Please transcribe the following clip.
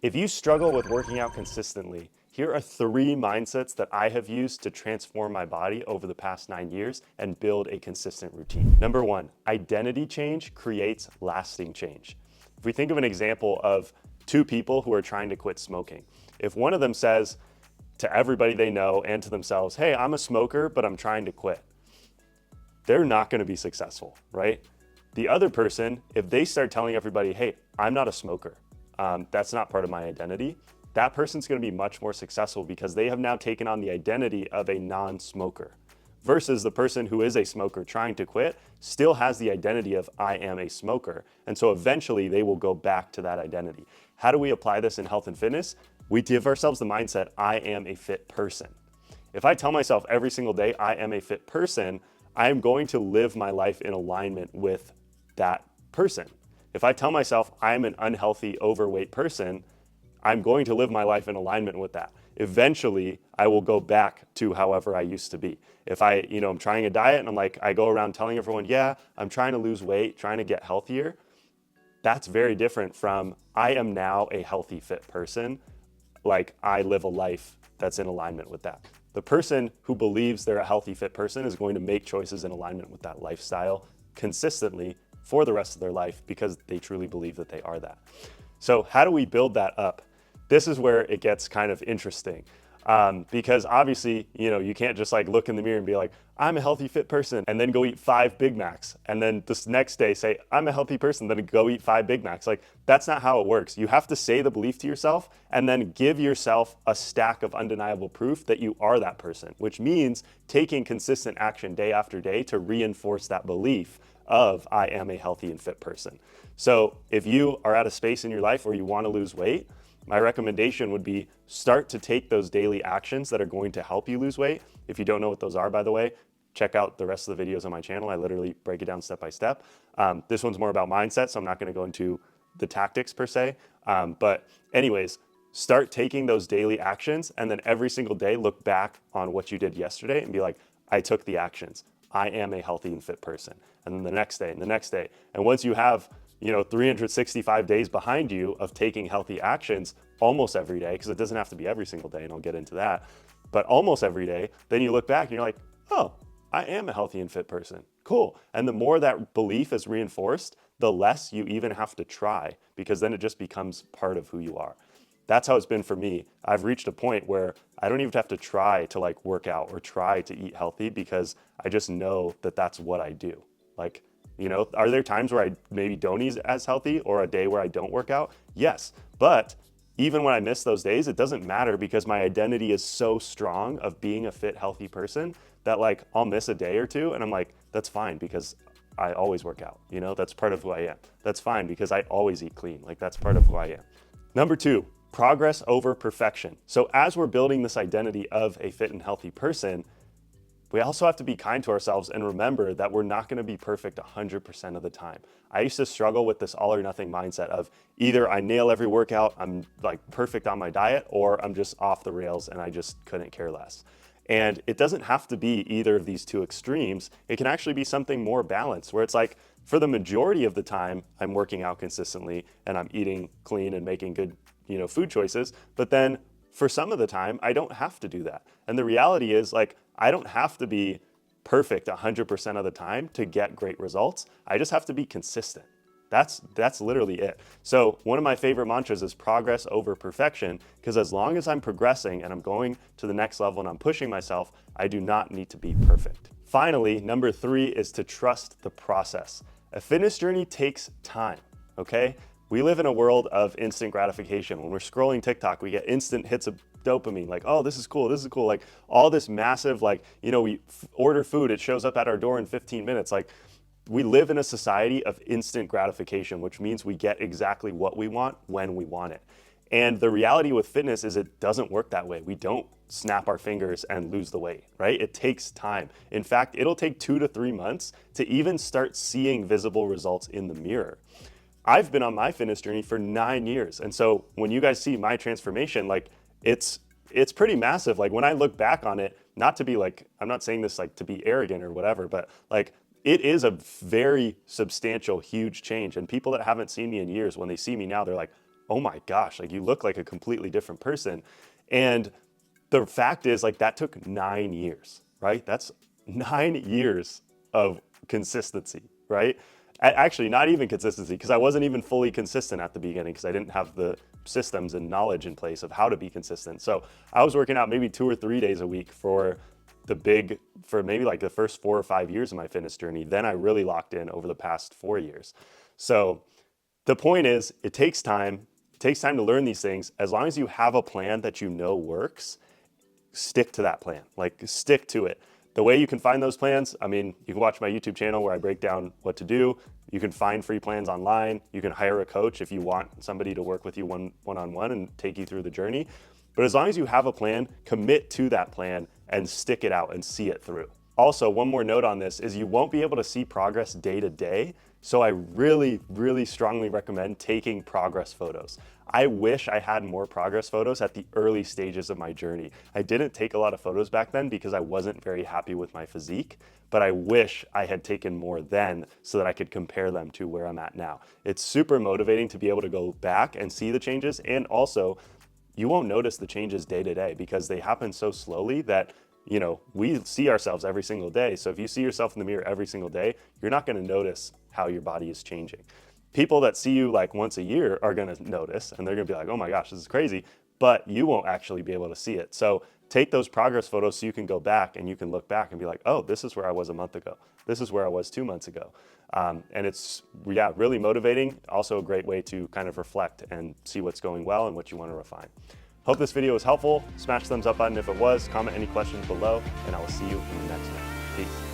If you struggle with working out consistently, here are 3 mindsets that I have used to transform my body over the past 9 years and build a consistent routine. Number 1, identity change creates lasting change. If we think of an example of 2 people who are trying to quit smoking, if one of them says to everybody they know and to themselves, hey, I'm a smoker, but I'm trying to quit, they're not going to be successful, right? The other person, if they start telling everybody, hey, I'm not a smoker, that's not part of my identity, that person's going to be much more successful because they have now taken on the identity of a non-smoker. Versus the person who is a smoker trying to quit still has the identity of I am a smoker. And so eventually they will go back to that identity. How do we apply this in health and fitness? We give ourselves the mindset, I am a fit person. If I tell myself every single day, I am a fit person, I am going to live my life in alignment with that person. If I tell myself I am an unhealthy, overweight person, I'm going to live my life in alignment with that. Eventually, I will go back to however I used to be. If I'm trying a diet and I go around telling everyone, yeah, I'm trying to lose weight, trying to get healthier, that's very different from I am now a healthy, fit person. Like I live a life that's in alignment with that. The person who believes they're a healthy, fit person is going to make choices in alignment with that lifestyle consistently for the rest of their life because they truly believe that they are that. So how do we build that up? This is where it gets kind of interesting because obviously, you can't just look in the mirror and be like, I'm a healthy, fit person, and then go eat 5 Big Macs. And then this next day say, I'm a healthy person, then go eat 5 Big Macs. That's not how it works. You have to say the belief to yourself and then give yourself a stack of undeniable proof that you are that person, which means taking consistent action day after day to reinforce that belief of I am a healthy and fit person. So if you are at a space in your life where you want to lose weight, my recommendation would be start to take those daily actions that are going to help you lose weight. If you don't know what those are, by the way, check out the rest of the videos on my channel. I literally break it down step by step. This one's more about mindset, so I'm not going to go into the tactics per se. But anyways, start taking those daily actions and then every single day look back on what you did yesterday and be like, I took the actions. I am a healthy and fit person. And then the next day and the next day. And once you have 365 days behind you of taking healthy actions almost every day, because it doesn't have to be every single day, and I'll get into that, but almost every day, then you look back and you're like, oh, I am a healthy and fit person. Cool. And the more that belief is reinforced, the less you even have to try, because then it just becomes part of who you are. That's how it's been for me. I've reached a point where I don't even have to try to work out or try to eat healthy because I just know that that's what I do. Are there times where I maybe don't eat as healthy or a day where I don't work out? Yes, but even when I miss those days, it doesn't matter because my identity is so strong of being a fit, healthy person that I'll miss a day or two and I'm like, that's fine because I always work out. That's part of who I am. That's fine because I always eat clean. That's part of who I am. Number 2, progress over perfection. So as we're building this identity of a fit and healthy person, we also have to be kind to ourselves and remember that we're not going to be perfect 100% of the time. I used to struggle with this all or nothing mindset of either I nail every workout, I'm perfect on my diet, or I'm just off the rails and I just couldn't care less. And it doesn't have to be either of these two extremes. It can actually be something more balanced where it's for the majority of the time, I'm working out consistently and I'm eating clean and making good, food choices. But then for some of the time, I don't have to do that. And the reality is I don't have to be perfect 100% of the time to get great results. I just have to be consistent. That's literally it. So one of my favorite mantras is progress over perfection, because as long as I'm progressing and I'm going to the next level and I'm pushing myself, I do not need to be perfect. Finally, number 3 is to trust the process. A fitness journey takes time, okay? We live in a world of instant gratification. When we're scrolling TikTok, we get instant hits of dopamine, oh, this is cool, all this massive, we order food, it shows up at our door in 15 minutes. We live in a society of instant gratification, which means we get exactly what we want when we want it. And the reality with fitness is it doesn't work that way. We don't snap our fingers and lose the weight, right? It takes time. In fact, it'll take 2 to 3 months to even start seeing visible results in the mirror. I've been on my fitness journey for 9 years. And so when you guys see my transformation, it's pretty massive. When I look back on it, not to be I'm not saying this to be arrogant or whatever, but it is a very substantial, huge change. And people that haven't seen me in years, when they see me now, they're like, oh my gosh, like you look like a completely different person. And the fact is, like, that took 9 years, right? That's 9 years of consistency, right? Actually, not even consistency, because I wasn't even fully consistent at the beginning because I didn't have the systems and knowledge in place of how to be consistent. So I was working out maybe 2 or 3 days a week for maybe like the first 4 or 5 years of my fitness journey. Then I really locked in over the past 4 years. So the point is, it takes time. It takes time to learn these things. As long as you have a plan that you know works, stick to that plan. Like, stick to it. The way you can find those plans, I mean, you can watch my YouTube channel where I break down what to do. You can find free plans online. You can hire a coach if you want somebody to work with you one-on-one and take you through the journey. But as long as you have a plan, commit to that plan and stick it out and see it through. Also, one more note on this is you won't be able to see progress day to day. So I really, really strongly recommend taking progress photos. I wish I had more progress photos at the early stages of my journey. I didn't take a lot of photos back then because I wasn't very happy with my physique, but I wish I had taken more then so that I could compare them to where I'm at now. It's super motivating to be able to go back and see the changes, and also you won't notice the changes day to day because they happen so slowly that, you know, we see ourselves every single day. So if you see yourself in the mirror every single day, you're not going to notice how your body is changing. People that see you like once a year are going to notice, and they're going to be like, oh my gosh, this is crazy, but you won't actually be able to see it. So take those progress photos so you can go back and you can look back and be like, oh, this is where I was a month ago. This is where I was 2 months ago. And it's, yeah, really motivating. Also a great way to kind of reflect and see what's going well and what you want to refine. Hope this video was helpful. Smash the thumbs up button if it was. Comment any questions below, and I will see you in the next one. Peace.